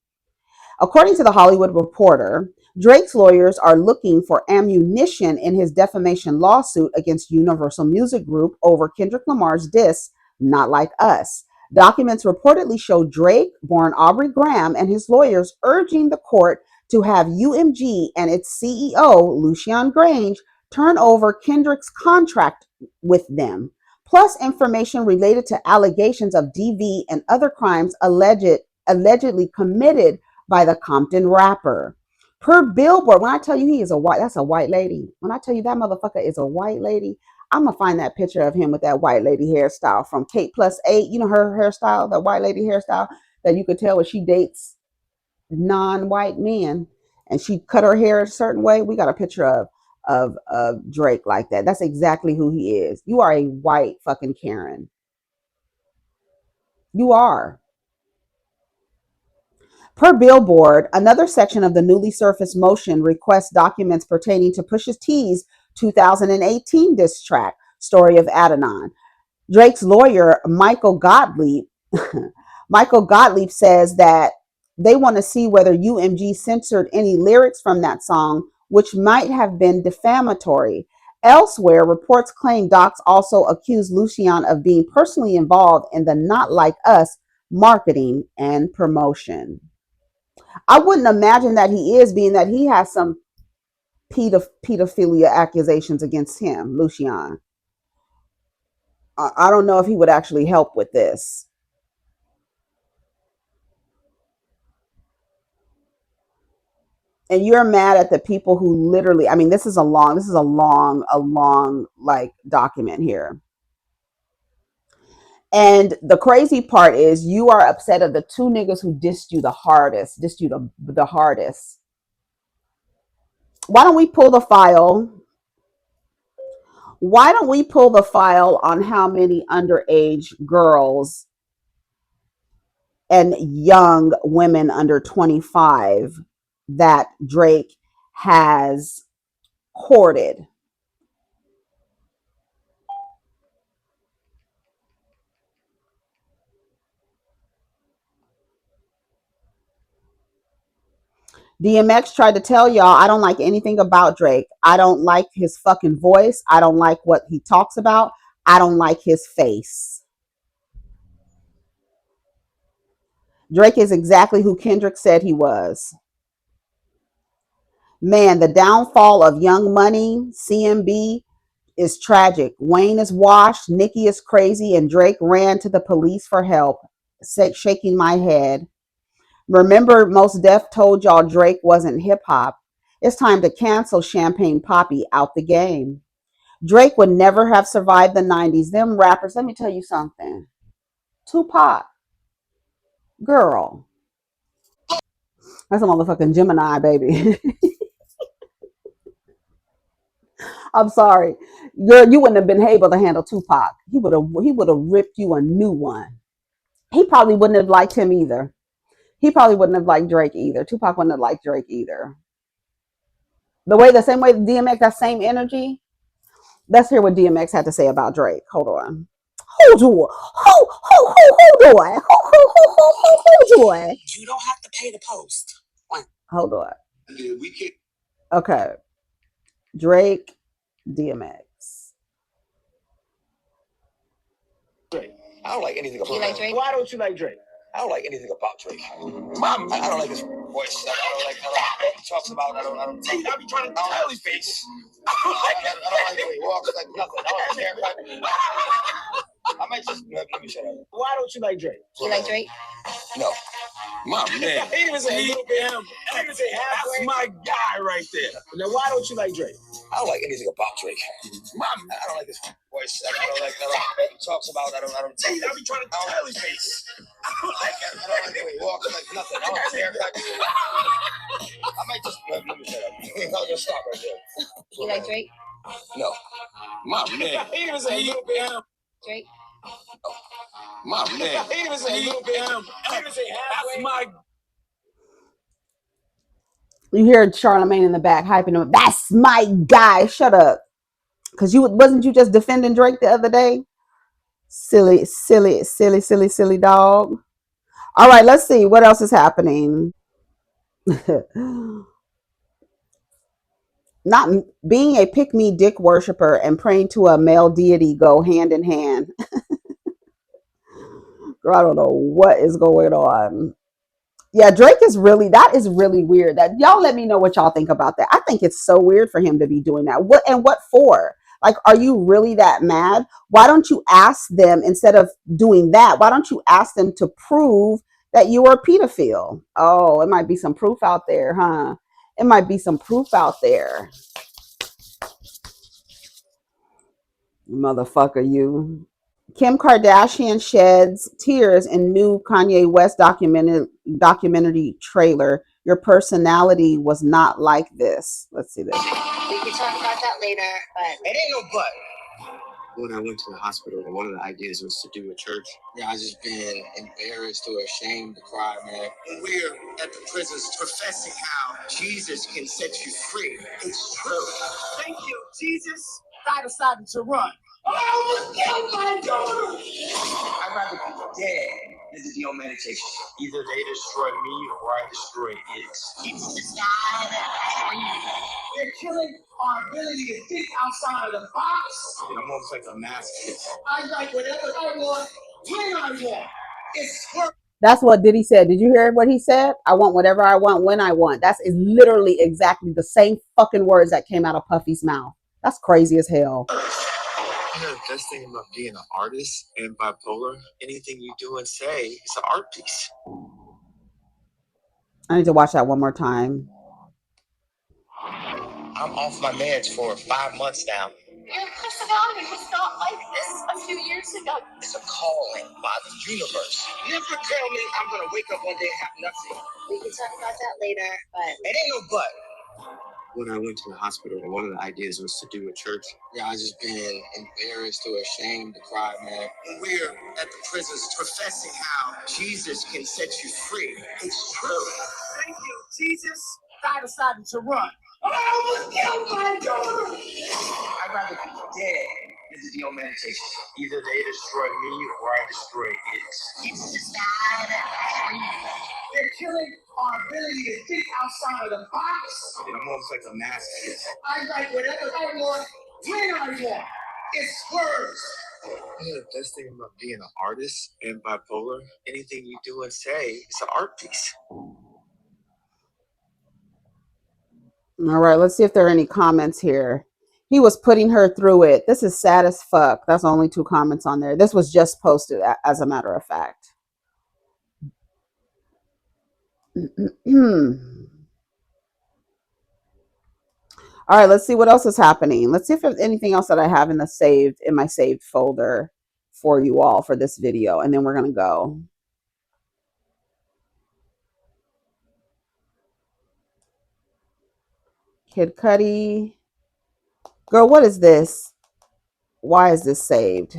According to the Hollywood Reporter, Drake's lawyers are looking for ammunition in his defamation lawsuit against Universal Music Group over Kendrick Lamar's diss, Not Like Us. Documents reportedly show Drake, born Aubrey Graham, and his lawyers urging the court to have UMG and its CEO, Lucian Grange, turn over Kendrick's contract with them, plus information related to allegations of DV and other crimes allegedly committed by the Compton rapper. Per Billboard, when I tell you that's a white lady. When I tell you that motherfucker is a white lady, I'm gonna find that picture of him with that white lady hairstyle from Kate Plus 8. You know her hairstyle, that white lady hairstyle that you could tell when she dates non-white men, and she cut her hair a certain way. We got a picture of Drake like that. That's exactly who he is. You are a white fucking Karen. You are. Per Billboard, another section of the newly surfaced motion requests documents pertaining to Pusha T's 2018 diss track, Story of Adidon. Drake's lawyer, Michael Gottlieb, says that they want to see whether UMG censored any lyrics from that song, which might have been defamatory. Elsewhere, reports claim docs also accuse Lucian of being personally involved in the Not Like Us marketing and promotion. I wouldn't imagine that he is, being that he has some pedophilia accusations against him, Lucian. I don't know if he would actually help with this. And you're mad at the people who literally, I mean, this is a long like document here. And the crazy part is you are upset at the two niggas who dissed you the hardest. Why don't we pull the file? Why don't we pull the file on how many underage girls and young women under 25 that Drake has courted? DMX tried to tell y'all, I don't like anything about Drake. I don't like his fucking voice. I don't like what he talks about. I don't like his face. Drake is exactly who Kendrick said he was. Man, the downfall of Young Money, CMB, is tragic. Wayne is washed, Nicki is crazy, and Drake ran to the police for help, shaking my head. Remember, Most Def told y'all Drake wasn't hip hop. It's time to cancel Champagne Poppy out the game. Drake would never have survived the 90s. Them rappers, let me tell you something. Tupac, girl. That's a motherfucking Gemini, baby. I'm sorry. Girl, you wouldn't have been able to handle Tupac. He would have ripped you a new one. He probably wouldn't have liked him either. He probably wouldn't have liked Drake either. Tupac wouldn't have liked Drake either. The same way DMX, that same energy. Let's hear what DMX had to say about Drake. Hold on. Hold on. Hold on. Hold on. You don't have to pay the post. Hold on. Okay. Drake, DMX. Drake. I don't like anything about Drake. Why don't you like Drake? I don't like anything about Drake. Mom, I don't like his voice. I don't like what he talks about. I don't. See, I be trying to tell his face. I don't like the way he walks. Like nothing. I don't like his haircut. I might just let me shut up. Why don't you like Drake? You like Drake? No. Mom, man. He even say him. He even say halfway. That's my guy right there. Now, why don't you like Drake? I don't like anything about Drake. Mom, I don't like his voice. I don't like what he talks about. I don't. See, I be trying to tell his face. I don't like the way he walks. Like nothing. I don't like his haircut. I might just let me shut up. I'll just stop right there. You like Drake? No. Mom, man. He even say him. Drake? Mom, man. He even say him. He even say halfway. That's my. You hear Charlemagne in the back hyping him. That's my guy. Shut up. Because wasn't you just defending Drake the other day? Silly dog. All right, let's see what else is happening. Not being a pick me dick worshiper and praying to a male deity go hand in hand. Girl, I don't know what is going on. Yeah, Drake is that is really weird. That y'all let me know what y'all think about that. I think it's so weird for him to be doing that. What for? Like, are you really that mad? Why don't you ask them instead of doing that? Why don't you ask them to prove that you are a pedophile? Oh, it might be some proof out there, huh? It might be some proof out there. Motherfucker, you. Kim Kardashian sheds tears in new Kanye West documentary trailer. Your personality was not like this. Let's see this. We can talk about that later, but it ain't no but. When I went to the hospital, one of the ideas was to do a church. Yeah, I just been embarrassed or ashamed to cry, man. We're at the prisons professing how Jesus can set you free. It's true. Thank you, Jesus. I decided to run. Oh, my daughter! I'd rather be dead than to be on medication. Either they destroy me or I destroy it. It's just they're killing our ability to think outside of the box. I'm almost like a masochist. I like whatever I want, when I want. It's work. That's what Diddy said. Did you hear what he said? I want whatever I want when I want. That's is literally exactly the same fucking words that came out of Puffy's mouth. That's crazy as hell. You know, the best thing about being an artist and bipolar, anything you do and say is an art piece. I need to watch that one more time. I'm off my meds for 5 months now. Your personality was not like this a few years ago. It's a calling by the universe. Never tell me I'm gonna wake up one day and have nothing. We can talk about that later, but it ain't no but. When I went to the hospital, one of the ideas was to do a church. Yeah, I just been embarrassed or ashamed to cry, man. We're at the prisons professing how Jesus can set you free. It's true. Thank you, Jesus. I decided to run. Oh, my daughter! I'd rather be dead than to be on medication. Either they destroy me or I destroy it. It's just they're killing our ability to think outside of the box. I'm almost like a masochist. I like whatever I want, when I want. It's words. You know, the best thing about being an artist and bipolar, anything you do and say is an art piece. All right, let's see if there are any comments here. He was putting her through it. This is sad as fuck. That's only 2 comments on there. This was just posted, as a matter of fact. All right, let's see what else is happening. Let's see if there's anything else that I have in my saved folder for you all for this video, and then we're gonna go. Kid Cudi. Girl, what is this? Why is this saved?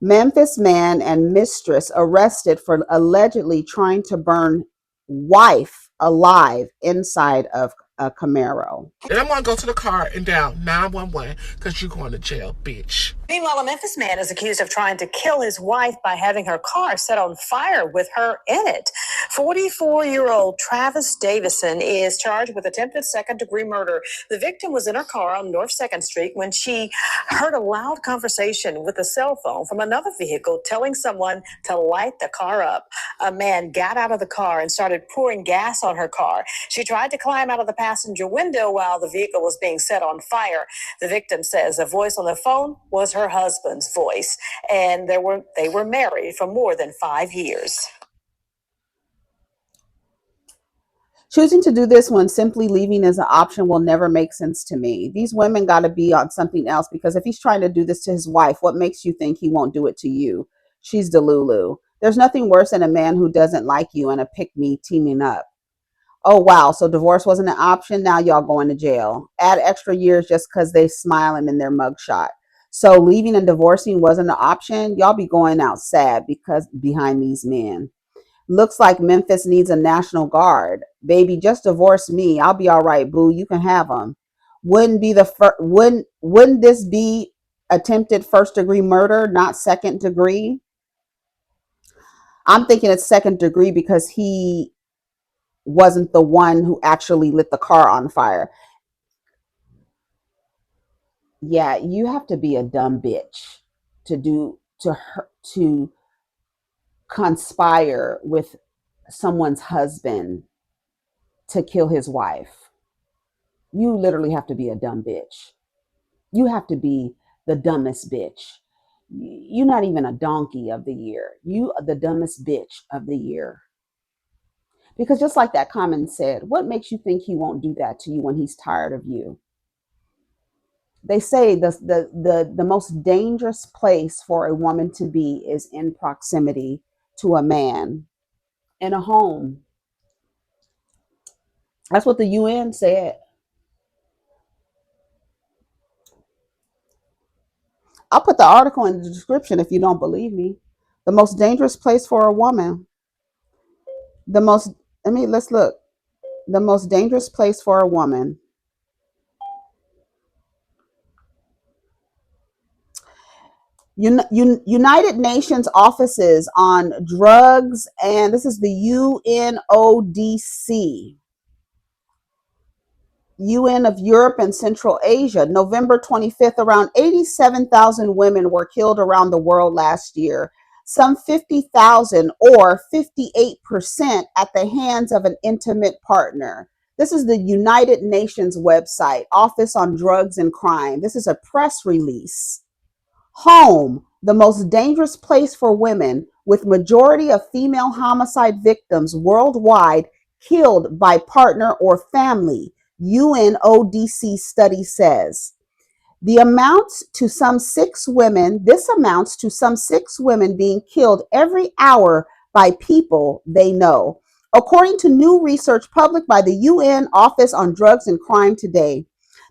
Memphis man and mistress arrested for allegedly trying to burn wife alive inside of a Camaro. And I'm gonna go to the car and dial 911 because you're going to jail, bitch. Meanwhile, a Memphis man is accused of trying to kill his wife by having her car set on fire with her in it. 44-year-old Travis Davison is charged with attempted second-degree murder. The victim was in her car on North 2nd Street when she heard a loud conversation with a cell phone from another vehicle telling someone to light the car up. A man got out of the car and started pouring gas on her car. She tried to climb out of the passenger window while the vehicle was being set on fire. The victim says the voice on the phone was her husband's voice, and they were married for more than 5 years. Choosing to do this when simply leaving as an option will never make sense to me. These women got to be on something else, because if he's trying to do this to his wife, what makes you think he won't do it to you? She's Delulu. There's nothing worse than a man who doesn't like you and a pick-me teaming up. Oh, wow. So divorce wasn't an option. Now y'all going to jail. Add extra years just because they smiling in their mugshot. So leaving and divorcing wasn't an option. Y'all be going out sad because behind these men. Looks like Memphis needs a national guard. Baby, just divorce me. I'll be all right, boo. You can have them. Wouldn't this be attempted first degree murder, not second degree? I'm thinking it's second degree because he wasn't the one who actually lit the car on fire. Yeah, you have to be a dumb bitch to conspire with someone's husband to kill his wife. You literally have to be a dumb bitch. You have to be the dumbest bitch. You're not even a donkey of the year. You are the dumbest bitch of the year. Because just like that comment said, what makes you think he won't do that to you when he's tired of you? They say the most dangerous place for a woman to be is in proximity to a man, in a home. That's what the UN said. I'll put the article in the description if you don't believe me. The most dangerous place for a woman. The most, let's look. The most dangerous place for a woman. United Nations offices on drugs, and this is the UNODC. UN of Europe and Central Asia. November 25th, around 87,000 women were killed around the world last year. Some 50,000 or 58% at the hands of an intimate partner. This is the United Nations website, Office on Drugs and Crime. This is a press release. Home, the most dangerous place for women, with majority of female homicide victims worldwide killed by partner or family. UNODC study says. This amounts to some 6 women being killed every hour by people they know, according to new research published by the UN Office on Drugs and Crime today.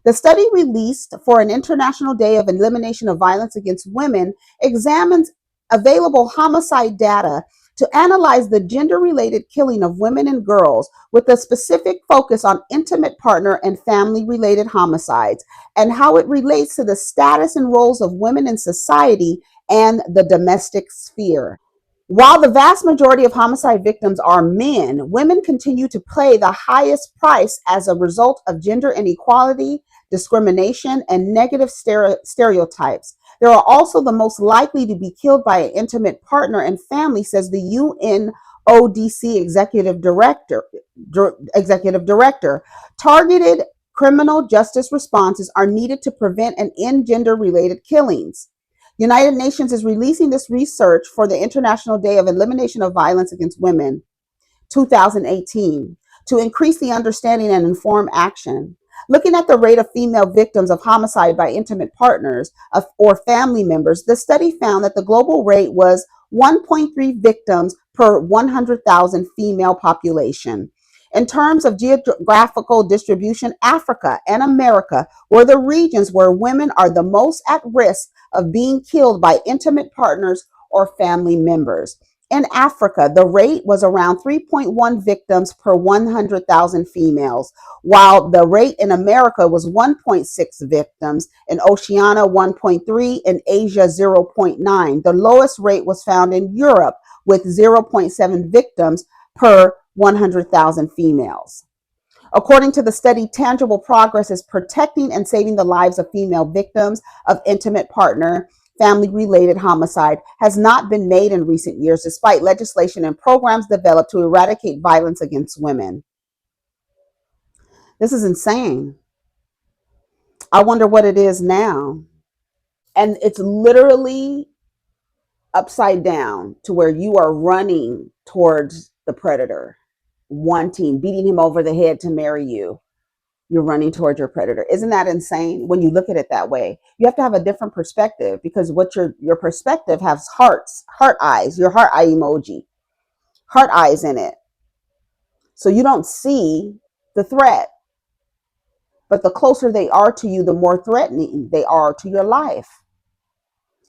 The study, released for an International Day of Elimination of Violence Against Women, examines available homicide data to analyze the gender-related killing of women and girls, with a specific focus on intimate partner and family-related homicides and how it relates to the status and roles of women in society and the domestic sphere. While the vast majority of homicide victims are men, women continue to pay the highest price as a result of gender inequality, discrimination, and negative stereotypes. They are also the most likely to be killed by an intimate partner and family, says the UNODC executive director. Targeted criminal justice responses are needed to prevent and end gender-related killings. United Nations is releasing this research for the International Day of Elimination of Violence Against Women, 2018, to increase the understanding and inform action. Looking at the rate of female victims of homicide by intimate partners or family members, the study found that the global rate was 1.3 victims per 100,000 female population. In terms of geographical distribution, Africa and America were the regions where women are the most at risk of being killed by intimate partners or family members. In Africa, the rate was around 3.1 victims per 100,000 females, while the rate in America was 1.6 victims, in Oceania 1.3, in Asia 0.9. The lowest rate was found in Europe with 0.7 victims per 100,000 females. According to the study, tangible progress is protecting and saving the lives of female victims of intimate partner family-related homicide has not been made in recent years, despite legislation and programs developed to eradicate violence against women. This is insane. I wonder what it is now. And it's literally upside down to where you are running towards the predator, beating him over the head to marry you. You're running towards your predator. Isn't that insane when you look at it that way? You have to have a different perspective, because what your perspective has heart eyes, your heart eye emoji, heart eyes in it. So you don't see the threat. But the closer they are to you, the more threatening they are to your life.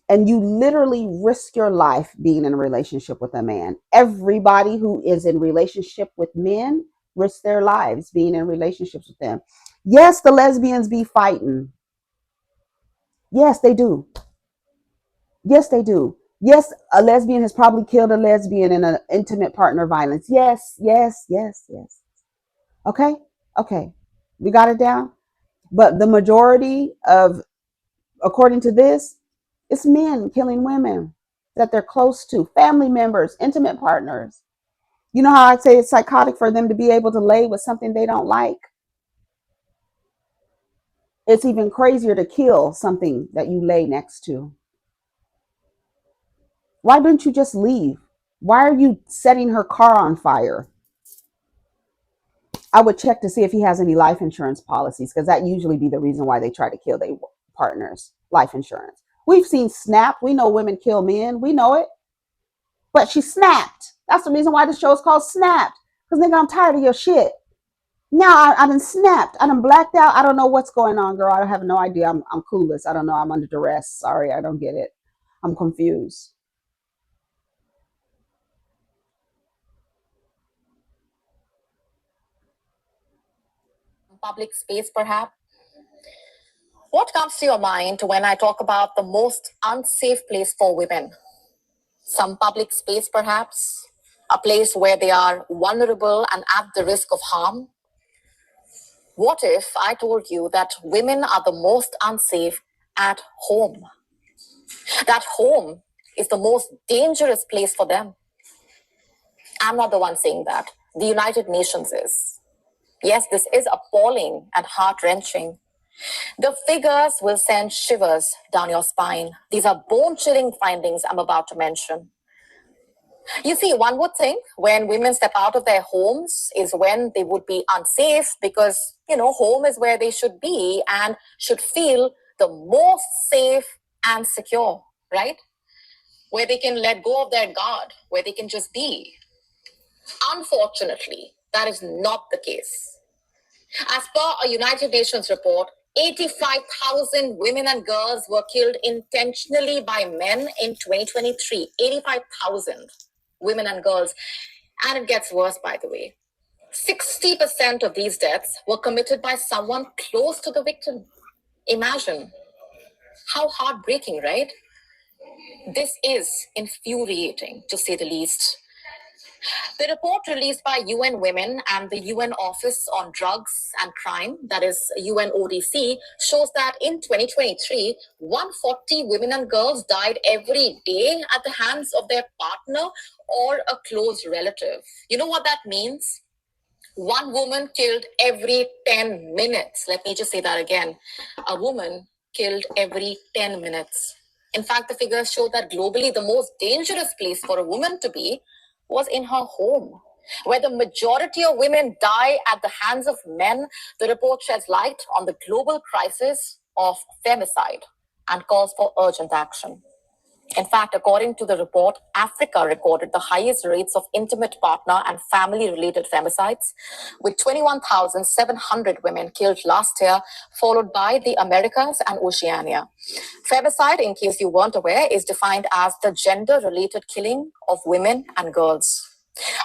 And you literally risk your life being in a relationship with a man. Everybody who is in relationship with men risk their lives being in relationships with them. Yes, the lesbians be fighting. Yes, they do. Yes, they do. Yes, a lesbian has probably killed a lesbian in an intimate partner violence. Yes, yes, yes, yes. Okay, okay. We got it down. But the majority of, according to this, it's men killing women that they're close to, family members, intimate partners. You know how I say it's psychotic for them to be able to lay with something they don't like? It's even crazier to kill something that you lay next to. Why don't you just leave? Why are you setting her car on fire? I would check to see if he has any life insurance policies, because that usually be the reason why they try to kill their partners. Life insurance. We've seen snap. We know women kill men. We know it. But she snapped. That's the reason why the show is called Snapped. Because nigga, I'm tired of your shit. Now I done snapped. I done blacked out. I don't know what's going on, girl. I have no idea. I'm clueless. I don't know. I'm under duress. Sorry, I don't get it. I'm confused. Public space, perhaps. What comes to your mind when I talk about the most unsafe place for women? Some public space, perhaps? A place where they are vulnerable and at the risk of harm? What if I told you that women are the most unsafe at home? That home is the most dangerous place for them. I'm not the one saying that. The United Nations is. Yes, this is appalling and heart-wrenching. The figures will send shivers down your spine. These are bone-chilling findings I'm about to mention. You see, one would think when women step out of their homes is when they would be unsafe, because, home is where they should be and should feel the most safe and secure, right? Where they can let go of their guard, where they can just be. Unfortunately, that is not the case. As per a United Nations report, 85,000 women and girls were killed intentionally by men in 2023. 85,000 women and girls. And it gets worse, by the way. 60% of these deaths were committed by someone close to the victim. Imagine. How heartbreaking, right? This is infuriating, to say the least. The report released by UN Women and the UN Office on Drugs and Crime, that is UNODC, shows that in 2023, 140 women and girls died every day at the hands of their partner or a close relative. You know what that means? One woman killed every 10 minutes. Let me just say that again. A woman killed every 10 minutes. In fact, the figures show that globally, the most dangerous place for a woman to be was in her home, where the majority of women die at the hands of men. The report sheds light on the global crisis of femicide and calls for urgent action. In fact, according to the report, Africa recorded the highest rates of intimate partner and family-related femicides, with 21,700 women killed last year, followed by the Americas and Oceania. Femicide, in case you weren't aware, is defined as the gender-related killing of women and girls.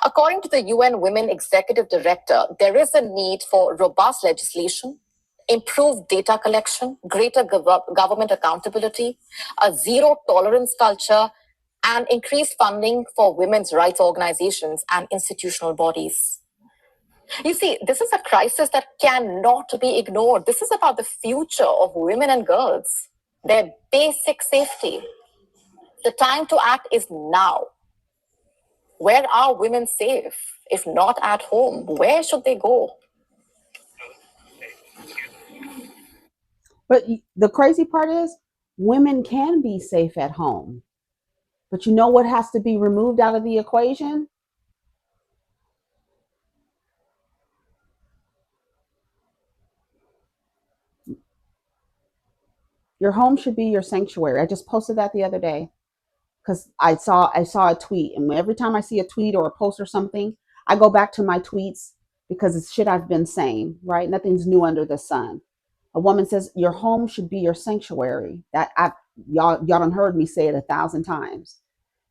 According to the UN Women Executive Director, there is a need for robust legislation, improved data collection, greater government accountability, a zero tolerance culture, and increased funding for women's rights organizations and institutional bodies. You see, this is a crisis that cannot be ignored. This is about the future of women and girls, their basic safety. The time to act is now. Where are women safe? If not at home, where should they go? But the crazy part is, women can be safe at home. But you know what has to be removed out of the equation? Your home should be your sanctuary. I just posted that the other day because I saw a tweet, and every time I see a tweet or a post or something, I go back to my tweets because it's shit I've been saying, right? Nothing's new under the sun. A woman says your home should be your sanctuary. That y'all done heard me say it 1,000 times.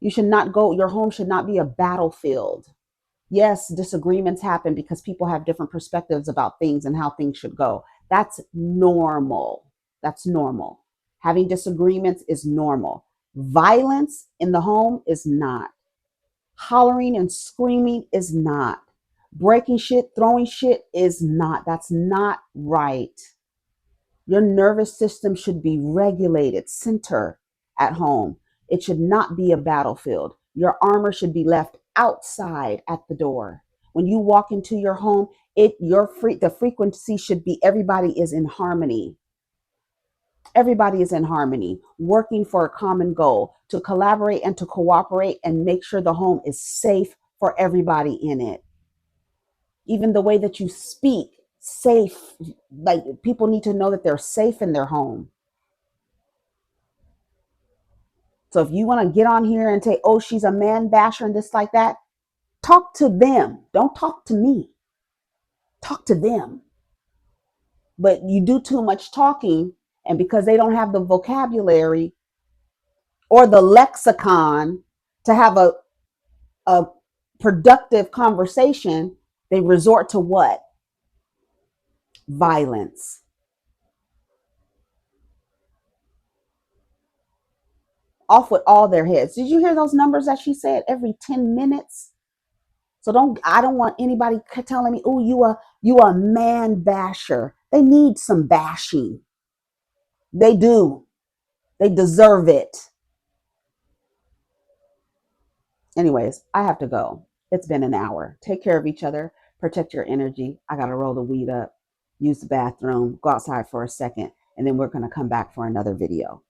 You should not go. Your home should not be a battlefield. Yes, disagreements happen because people have different perspectives about things and how things should go. That's normal. That's normal. Having disagreements is normal. Violence in the home is not. Hollering and screaming is not. Breaking shit, throwing shit is not. That's not right. Your nervous system should be regulated, center at home. It should not be a battlefield. Your armor should be left outside at the door. When you walk into your home, the frequency should be everybody is in harmony. Everybody is in harmony, working for a common goal to collaborate and to cooperate and make sure the home is safe for everybody in it. Even the way that you speak, safe, like people need to know that they're safe in their home. So if you want to get on here and say, oh, she's a man basher and this like that, talk to them. Don't talk to me. Talk to them. But you do too much talking, and because they don't have the vocabulary or the lexicon to have a productive conversation, they resort to what? Violence. Off with all their heads. Did you hear those numbers that she said? Every 10 minutes. So I don't want anybody telling me, oh, you a man basher. They need some bashing. They do. They deserve it. Anyways, I have to go. It's been an hour. Take care of each other. Protect your energy. I got to roll the weed up, use the bathroom, go outside for a second, and then we're going to come back for another video.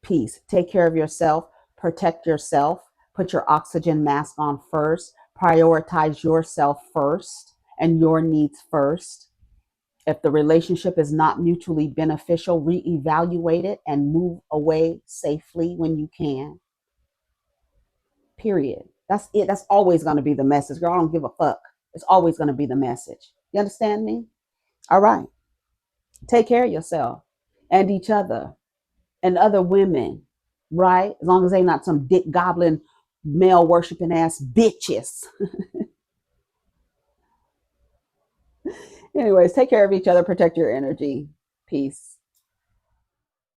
Peace. Take care of yourself. Protect yourself. Put your oxygen mask on first. Prioritize yourself first and your needs first. If the relationship is not mutually beneficial, reevaluate it and move away safely when you can. Period. That's it. That's always going to be the message. Girl, I don't give a fuck. It's always going to be the message. You understand me? All right. Take care of yourself and each other and other women, right? As long as they not some dick goblin, male worshiping ass bitches. Anyways, take care of each other. Protect your energy. Peace.